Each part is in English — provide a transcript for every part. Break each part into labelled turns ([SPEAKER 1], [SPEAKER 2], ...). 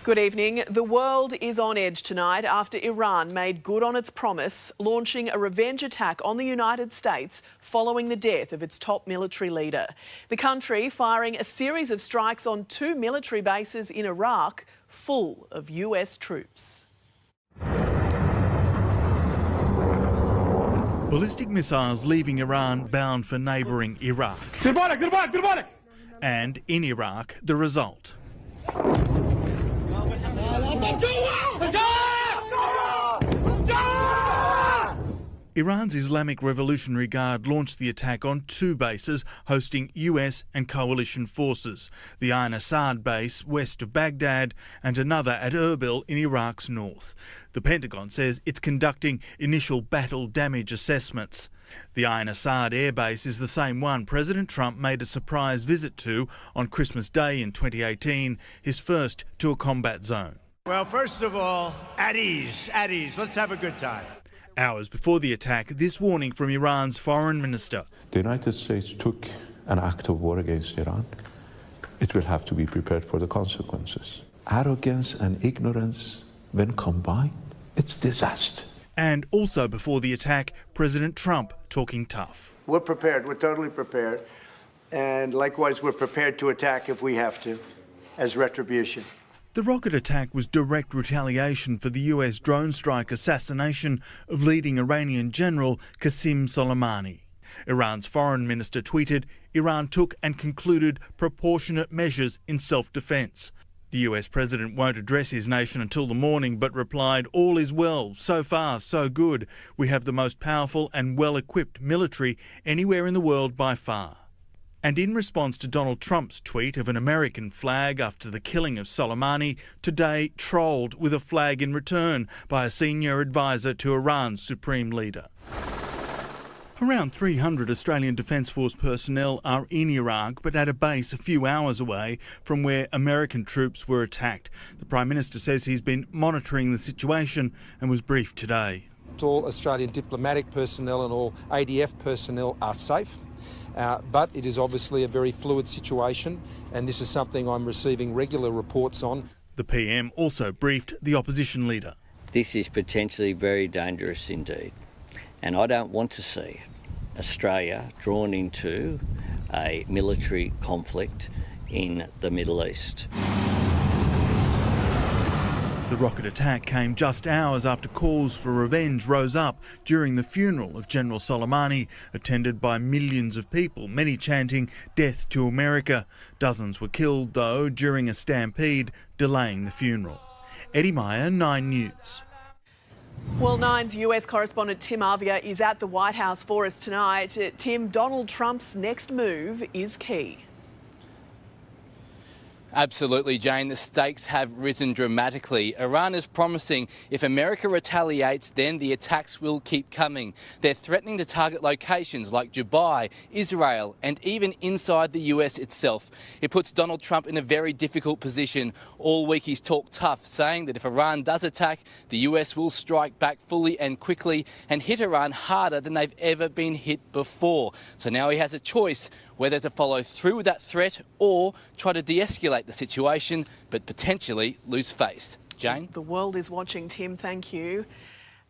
[SPEAKER 1] Good evening. The world is on edge tonight after Iran made good on its promise, launching a revenge attack on the United States following the death of its top military leader. The country firing a series of strikes on 2 military bases in Iraq full of US troops.
[SPEAKER 2] Ballistic missiles leaving Iran bound for neighbouring Iraq. And in Iraq, the result. Iran's Islamic Revolutionary Guard launched the attack on 2 bases hosting US and coalition forces, the Ain Assad base west of Baghdad and another at Erbil in Iraq's north. The Pentagon says it's conducting initial battle damage assessments. The Ain Assad airbase is the same one President Trump made a surprise visit to on Christmas Day in 2018, his first to a combat zone.
[SPEAKER 3] Well, first of all, at ease. Let's have a good time.
[SPEAKER 2] Hours before the attack, this warning from Iran's foreign minister.
[SPEAKER 4] The United States took an act of war against Iran. It will have to be prepared for the consequences. Arrogance and ignorance, when combined, it's disaster.
[SPEAKER 2] And also before the attack, President Trump talking tough.
[SPEAKER 3] We're prepared. We're totally prepared. And likewise, we're prepared to attack if we have to, as retribution.
[SPEAKER 2] The rocket attack was direct retaliation for the US drone strike assassination of leading Iranian general Qasem Soleimani. Iran's foreign minister tweeted, Iran took and concluded proportionate measures in self-defence. The US president won't address his nation until the morning, but replied, all is well, so far, so good. We have the most powerful and well-equipped military anywhere in the world by far. And in response to Donald Trump's tweet of an American flag after the killing of Soleimani, today trolled with a flag in return by a senior advisor to Iran's supreme leader. Around 300 Australian Defence Force personnel are in Iraq, but at a base a few hours away from where American troops were attacked. The Prime Minister says he's been monitoring the situation and was briefed today.
[SPEAKER 5] All Australian diplomatic personnel and all ADF personnel are safe. But it is obviously a very fluid situation, and this is something I'm receiving regular reports on.
[SPEAKER 2] The PM also briefed the opposition leader.
[SPEAKER 6] This is potentially very dangerous indeed, and I don't want to see Australia drawn into a military conflict in the Middle East.
[SPEAKER 2] The rocket attack came just hours after calls for revenge rose up during the funeral of General Soleimani, attended by millions of people, many chanting "Death to America." Dozens were killed, though, during a stampede, delaying the funeral. Eddie Meyer, 9 News.
[SPEAKER 1] Well, Nine's US correspondent Tim Avia is at the White House for us tonight. Tim, Donald Trump's next move is key.
[SPEAKER 7] Absolutely, Jane. The stakes have risen dramatically. Iran is promising if America retaliates, then the attacks will keep coming. They're threatening to target locations like Dubai, Israel, and even inside the US itself. It puts Donald Trump in a very difficult position. All week he's talked tough, saying that if Iran does attack, the US will strike back fully and quickly and hit Iran harder than they've ever been hit before. So now he has a choice whether to follow through with that threat or try to de-escalate the situation, but potentially lose face. Jane?
[SPEAKER 1] The world is watching, Tim. Thank you.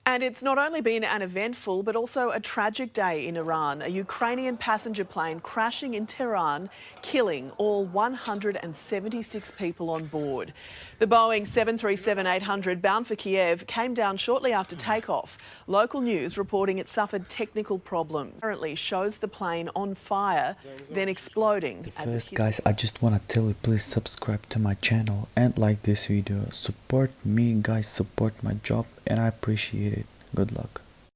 [SPEAKER 1] And it's not only been an eventful but also a tragic day in Iran. A Ukrainian passenger plane crashing in Tehran, killing all 176 people on board. The Boeing 737-800 bound for Kiev came down shortly after takeoff. Local news reporting it suffered technical problems. Currently shows the plane on fire, then exploding.
[SPEAKER 8] First, guys, I just want to tell you, please subscribe to my channel and like this video. Support me, guys, support my job, and I appreciate it. Good luck.